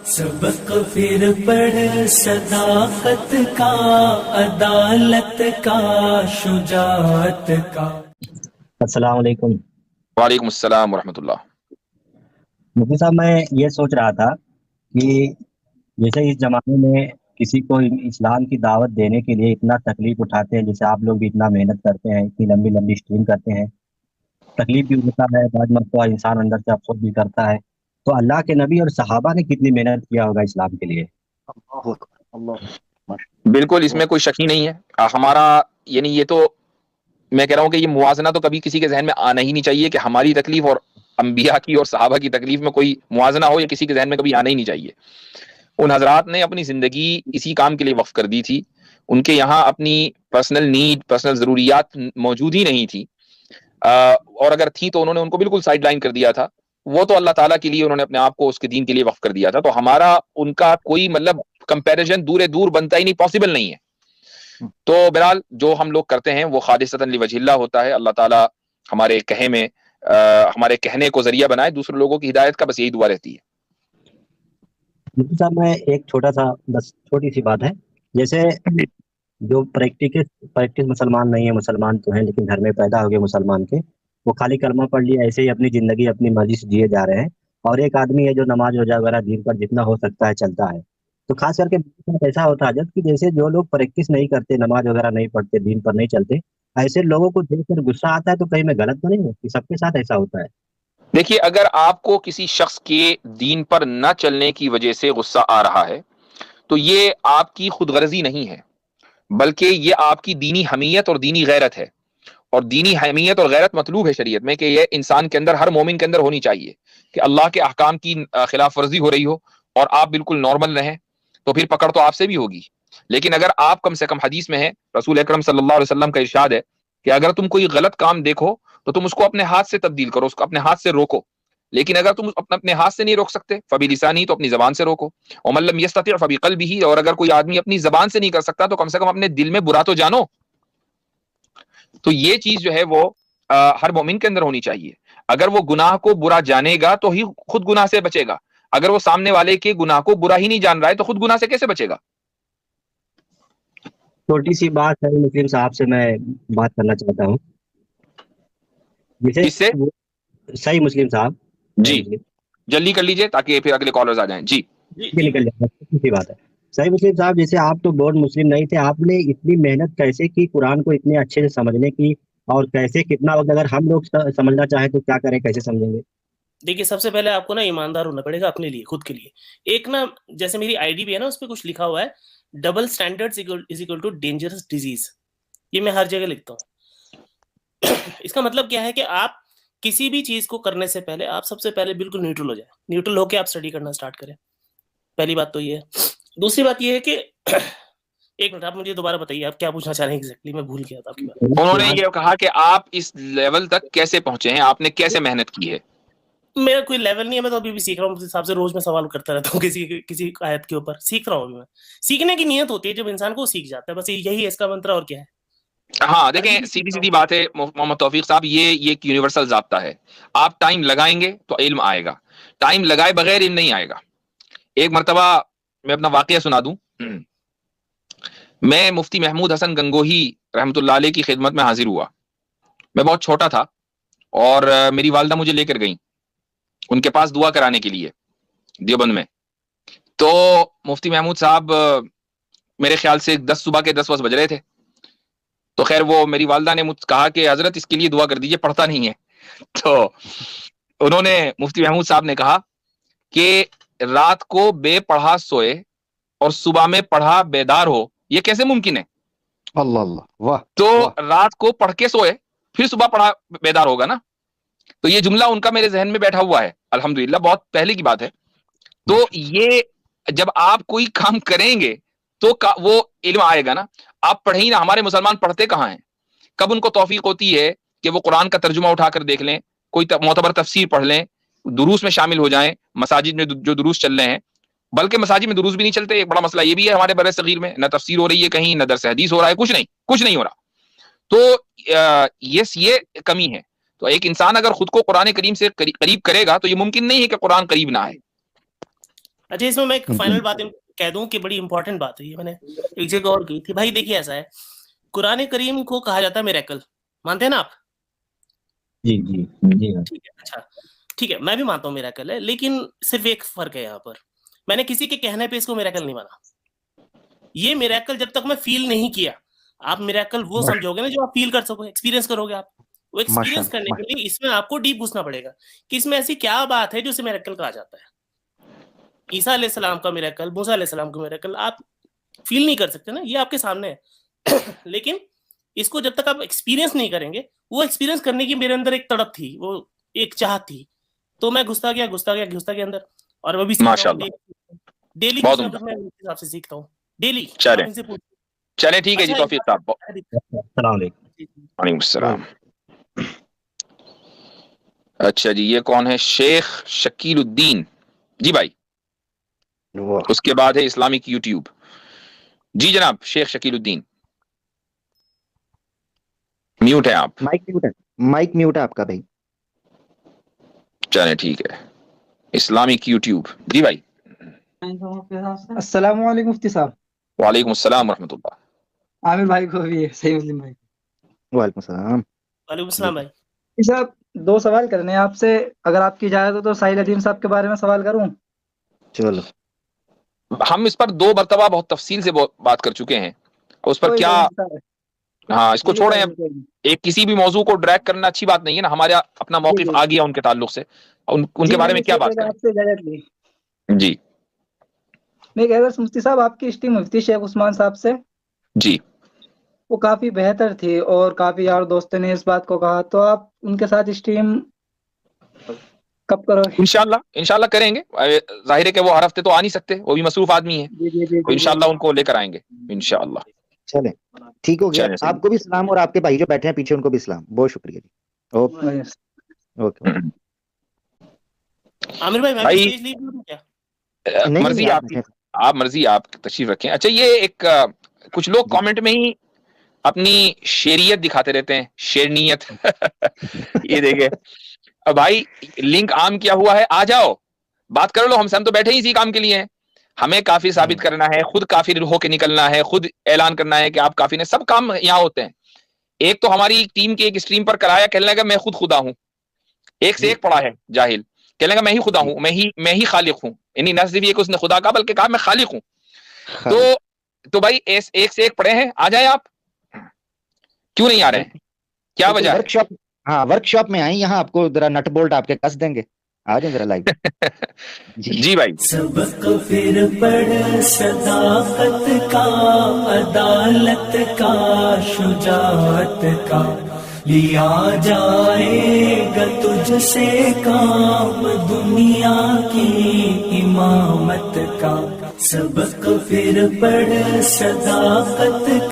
سبق پھر پڑھ صداقت کا، عدالت کا، شجاعت کا۔ السلام علیکم وعلیکم السلام ورحمۃ اللہ۔ مفتی صاحب، میں یہ سوچ رہا تھا کہ جیسے اس زمانے میں کسی کو اسلام کی دعوت دینے کے لیے اتنا تکلیف اٹھاتے ہیں، جیسے آپ لوگ بھی اتنا محنت کرتے ہیں، اتنی لمبی لمبی اسٹریم کرتے ہیں، تکلیف بھی ہوتا ہے، بعض مرتبہ انسان اندر سے افسوس بھی کرتا ہے، تو اللہ کے نبی اور صحابہ نے کتنی محنت کیا ہوگا اسلام کے لیے۔ بالکل اس میں کوئی شک ہی نہیں ہے۔ ہمارا یعنی یہ تو میں کہہ رہا ہوں کہ یہ موازنہ تو کبھی کسی کے ذہن میں آنا ہی نہیں چاہیے کہ ہماری تکلیف اور انبیاء کی اور صحابہ کی تکلیف میں کوئی موازنہ ہو، یا کسی کے ذہن میں کبھی آنا ہی نہیں چاہیے۔ ان حضرات نے اپنی زندگی اسی کام کے لیے وقف کر دی تھی، ان کے یہاں اپنی پرسنل نیڈ، پرسنل ضروریات موجود ہی نہیں تھی، اور اگر تھی تو انہوں نے ان کو بالکل سائڈ لائن کر دیا تھا۔ وہ تو اللہ تعالیٰ کے لیے انہوں نے اپنے آپ کو اس کے دین کے لیے وقف کر دیا تھا، تو ہمارا ان کا کوئی مطلب کمپیریزن دور دور بنتا ہی نہیں، پاسبل نہیں ہے۔ تو بہرحال جو ہم لوگ کرتے ہیں وہ خالصتاً لوجہ اللہ ہوتا ہے۔ اللہ تعالیٰ ہمارے ہمارے کہنے کو ذریعہ بنائے دوسرے لوگوں کی ہدایت کا، بس یہی دعا رہتی ہے۔ مفتی صاحب، میں ایک بس چھوٹی سی بات ہے، جیسے جو پریکٹس مسلمان نہیں ہے، مسلمان تو ہیں لیکن گھر میں پیدا ہو گئے مسلمان کے، وہ خالی کلمہ پڑھ لیا، ایسے ہی اپنی زندگی اپنی مرضی سے جیے جا رہے ہیں، اور ایک آدمی ہے جو نماز روزہ وغیرہ دین پر جتنا ہو سکتا ہے چلتا ہے۔ تو خاص کر کے ایسا ہوتا ہے جب کہ جیسے جو لوگ پریکٹس نہیں کرتے، نماز وغیرہ نہیں پڑھتے، دین پر نہیں چلتے، ایسے لوگوں کو دیکھ کر غصہ آتا ہے، تو کہیں میں غلط تو نہیں ہوں کہ سب کے ساتھ ایسا ہوتا ہے؟ دیکھیے، اگر آپ کو کسی شخص کے دین پر نہ چلنے کی وجہ سے غصہ آ رہا ہے تو یہ آپ کی خود غرضی نہیں ہے، بلکہ یہ آپ کی دینی حمیت اور دینی غیرت ہے۔ اور دینی حمیت اور غیرت مطلوب ہے شریعت میں، کہ یہ انسان کے اندر، ہر مومن کے اندر ہونی چاہیے کہ اللہ کے احکام کی خلاف ورزی ہو رہی ہو اور آپ بالکل نارمل رہیں، تو پھر پکڑ تو آپ سے بھی ہوگی۔ لیکن اگر آپ کم سے کم، حدیث میں ہے، رسول اکرم صلی اللہ علیہ وسلم کا ارشاد ہے کہ اگر تم کوئی غلط کام دیکھو تو تم اس کو اپنے ہاتھ سے تبدیل کرو، اس کو اپنے ہاتھ سے روکو، لیکن اگر تم اپنے ہاتھ سے نہیں روک سکتے فبلسانی، تو اپنی زبان سے روکو، ومن لم یستطع فبقلبہ، اور اگر کوئی آدمی اپنی زبان سے نہیں کر سکتا تو کم سے کم اپنے دل میں برا تو جانو۔ تو یہ چیز جو ہے وہ ہر مومن کے اندر ہونی چاہیے۔ اگر وہ گناہ کو برا جانے گا تو ہی خود گناہ سے بچے گا، اگر وہ سامنے والے کے گناہ کو برا ہی نہیں جان رہا ہے تو خود گناہ سے کیسے بچے گا؟ چھوٹی سی بات ہے، مسلم صاحب سے میں بات کرنا چاہتا ہوں، جیسے اس سے صحیح مسلم صاحب، صحیح جی مسلم جلدی کر لیجئے تاکہ پھر اگلے کالرز آ جائیں۔ جی یہ نکل جائے گا، چھوٹی سی بات ہے۔ صحیح مسلم صاحب، جیسے آپ تو بورڈ مسلم نہیں تھے، آپ نے اتنی محنت کیسے کی قرآن کو اتنے اچھے سے سمجھنے کی، اور کیسے کتنا وقت، اگر ہم لوگ سمجھنا چاہیں تو کیا کریں، کیسے سمجھیں گے؟ دیکھیے، سب سے پہلے آپ کو نا ایماندار ہونا پڑے گا اپنے لیے، خود کے لیے۔ ایک نا، جیسے میری آئی ڈی بھی ہے نا، اس پہ کچھ لکھا ہوا ہے، double standard is equal to dangerous disease. یہ میں ہر جگہ لکھتا ہوں۔ اس کا مطلب کیا ہے کہ آپ کسی بھی چیز کو کرنے سے پہلے آپ سب سے پہلے بالکل نیوٹرل ہو جائیں، نیوٹرل ہو کے آپ اسٹڈی کرنا اسٹارٹ کریں۔ پہلی بات تو یہ ہے۔ دوسری بات یہ ہے کہ ایک منٹ، آپ مجھے دوبارہ بتائیے آپ کیا پوچھنا چاہ رہے ہیں ایگزیکٹلی، میں بھول گیا تھا آپ کی بات۔ انہوں نے یہ کہا کہ آپ اس لیول تک کیسے پہنچے ہیں، آپ نے کیسے محنت کی ہے؟ میرا کوئی لیول نہیں ہے، میں تو ابھی بھی سیکھ رہا ہوں، حساب سے روز میں سوال کرتا رہتا ہوں کسی آیت کے اوپر، سیکھ رہا ہوں ابھی میں۔ سیکھنے کی نیت ہوتی ہے جب انسان کو سیکھ جاتا ہے، بس یہی ہے اس کا منتر، اور کیا ہے۔ ہاں دیکھیں، سیدھی سیدھی بات ہے محمد توفیق صاحب، یہ ایک یونیورسل ضابطہ ہے، آپ ٹائم لگائیں گے تو علم آئے گا، ٹائم لگائے بغیر علم نہیں آئے گا۔ ایک مرتبہ میں اپنا واقعہ سنا دوں۔ میں مفتی محمود حسن گنگوہی رحمۃ اللہ علیہ کی خدمت میں حاضر ہوا۔ میں بہت چھوٹا تھا اور میری والدہ مجھے لے کر گئیں ان کے پاس دعا کرانے کے لیے دیوبند میں۔ تو مفتی محمود صاحب میرے خیال سے صبح کے 10 بج رہے تھے، تو خیر وہ میری والدہ نے مجھ کہا کہ حضرت اس کے لیے دعا کر دیجئے، پڑھتا نہیں ہے۔ تو انہوں نے، مفتی محمود صاحب نے کہا کہ رات کو بے پڑھا سوئے اور صبح میں پڑھا بیدار ہو، یہ کیسے ممکن ہے؟ اللہ اللہ، واہ۔ تو رات کو پڑھ کے سوئے پھر صبح پڑھا بیدار ہوگا نا۔ تو یہ جملہ ان کا میرے ذہن میں بیٹھا ہوا ہے، الحمدللہ بہت پہلے کی بات ہے۔ تو یہ جب آپ کوئی کام کریں گے تو وہ علم آئے گا نا۔ آپ پڑھیں ہی نا، ہمارے مسلمان پڑھتے کہاں ہیں؟ کب ان کو توفیق ہوتی ہے کہ وہ قرآن کا ترجمہ اٹھا کر دیکھ لیں، کوئی معتبر تفسیر پڑھ لیں، دروس میں شامل ہو جائیں، مساجد میں جو دروس چل رہے ہیں، بلکہ مساجد میں دروس بھی نہیں چلتے۔ ایک بڑا مسئلہ یہ بھی ہے ہمارے بر صغیر میں، نہ تفسیر ہو رہی ہے کہیں، نہ درس حدیث ہو رہا ہے، کچھ نہیں ہو رہا۔ تو یہ کمی ہے۔ تو ایک انسان اگر خود کو قرآن کریم سے قریب کرے گا تو یہ ممکن نہیں ہے کہ قرآن قریب نہ آئے۔ اچھا اس میں ایک فائنل بات کہہ دوں کہ بڑی امپورٹنٹ بات ہے، یہ میں نے ایک جگہ اور کی تھی. بھائی دیکھیے ایسا ہے، قرآن کریم کو کہا جاتا ہے میریکل، مانتے ہیں نا آپ؟ جی جی جی ہاں. ٹھیک ہے، اچھا ٹھیک ہے، میں بھی مانتا ہوں میریکل ہے، لیکن صرف ایک فرق ہے یہاں پر، میں نے کسی کے کہنے پہ اس کو میریکل نہیں مانا. یہ میریکل جب تک میں فیل نہیں کیا، آپ میریکل وہ سمجھو گے نا جو آپ فیل کر سکو، ایکسپیرینس کرو گے آپ. وہ ایکسپیرینس کرنے کے لیے اس میں آپ کو ڈیپ گھسنا پڑے گا کہ اس میں ایسی کیا بات ہے جو اسے میریکل کہا جاتا ہے. عیسیٰ علیہ السلام کا میریکل، موسیٰ علیہ السلام کا میریکل آپ فیل نہیں کر سکتے نا، یہ آپ کے سامنے ہے. لیکن اس کو جب تک آپ ایکسپیرینس نہیں کریں گے، وہ ایکسپیرینس کرنے کی میرے اندر ایک تڑپ تھی، وہ ایک چاہت تھی، تو میں گھستا گیا اندر، اور وہ بھی ماشاء اللہ، ڈیلی بہت کچھ نہ عمدہ. کچھ میں اس حساب سے سیکھتا ہوں ڈیلی. چلیں ٹھیک ہے جی، توفیق صاحب. السلام علیکم. وعلیکم السلام. اچھا جی، یہ کون ہے؟ شیخ شکیل الدین. جی بھائی، اس کے بعد ہے اسلامک یوٹیوب. جی جناب شیخ شکیل الدین، میوٹ ہے آپ. مائک میوٹ ہے آپ کا بھائی. چلیں ٹھیک ہے، اسلامک یوٹیوب. جی بھائی. السلام علیکم مفتی صاحب. وعلیکم السلام ورحمۃ اللہ. عامر بھائی کو بھی ہے، صحیح مسلم بھائی. وعلیکم السلام. وعلیکم السلام بھائی. صاحب دو سوال کرنے ہیں آپ سے، اگر آپ کی اجازت ہو تو ساحل عظیم صاحب کے بارے میں سوال کروں؟ چلو ہم اس پر 2 مرتبہ بہت تفصیل سے بات کر چکے ہیں، اس پر کوئی کیا، نہیں، ہاں اس کو جی چھوڑیں. کوئی نہیں. ایک کسی بھی موضوع کو ڈریگ کرنا اچھی بات نہیں ہے نا، ہمارا اپنا موقف جی آ گیا ان کے تعلق سے، ان کے جی بارے نے میں اس کیا سے بات پہلے کریں. آپ سے اجازت لی. جی میں کہہ رہا ہوں مفتی صاحب، آپ کی اسٹیم مفتی شیخ عثمان صاحب سے جی. وہ کافی بہتر تھی، اور کافی یار دوستوں نے اس بات کو کہا، تو آپ ان کے ساتھ اسٹیم کب کرو گے؟ انشاءاللہ کریں گے. ظاہر ہے کہ وہ ہر ہفتے تو آ نہیں سکتے، وہ بھی مصروف آدمی ہیں، جی جی جی تو انشاءاللہ ان کو لے کر آئیں گے انشاءاللہ. چلیں ٹھیک ہو گیا. چلیں آپ کو بھی سلام، اور آپ کے بھائی جو بیٹھے ہیں پیچھے ان کو بھی سلام. بہت شکریہ جی. Okay okay. عامر بھائی میں بھی بھائی اسٹیج لیڈ ہوں کیا؟ مرضی آپ کی، آپ مرضی آپ تشریف رکھیں. اچھا یہ ایک کچھ لوگ کامنٹ میں ہی اپنی شیریت دکھاتے رہتے ہیں، شیرنیت. یہ دیکھیں بھائی، لنک عام کیا ہوا ہے، آ جاؤ بات کر لو ہم سے، ہم تو بیٹھے ہی اسی کام کے لیے ہیں. ہمیں کافی ثابت کرنا ہے، خود کافر ہو کے نکلنا ہے، خود اعلان کرنا ہے کہ آپ کافی نے. سب کام یہاں ہوتے ہیں. ایک تو ہماری ٹیم کے ایک اسٹریم پر کرایا، کہنے لگا میں خود خدا ہوں. ایک سے ایک پڑا ہے جاہل، کہنے لگا میں ہی خدا ہوں، میں ہی خالق ہوں. یعنی نہ صرف یہ کہ اس نے خدا کہا بلکہ کہا میں خالق ہوں. تو بھائی ایک سے ایک پڑھے ہیں، آ جائیں آپ. کیوں نہیں آ رہے ہیں؟ کیا وجہ ہے؟ ورک شاپ، ہاں ورک شاپ میں آئیں، یہاں آپ کو ذرا نٹ بولٹ آپ کے کس دیں گے. آ جائیں ذرا لائیو. جی بھائی. سبق پھر پڑھ صداقت کا، عدالت کا، شجاعت کا، لیا جائے گا تجھ سے کام دنیا کی امامت کا. سبق پھر پڑھ صداقت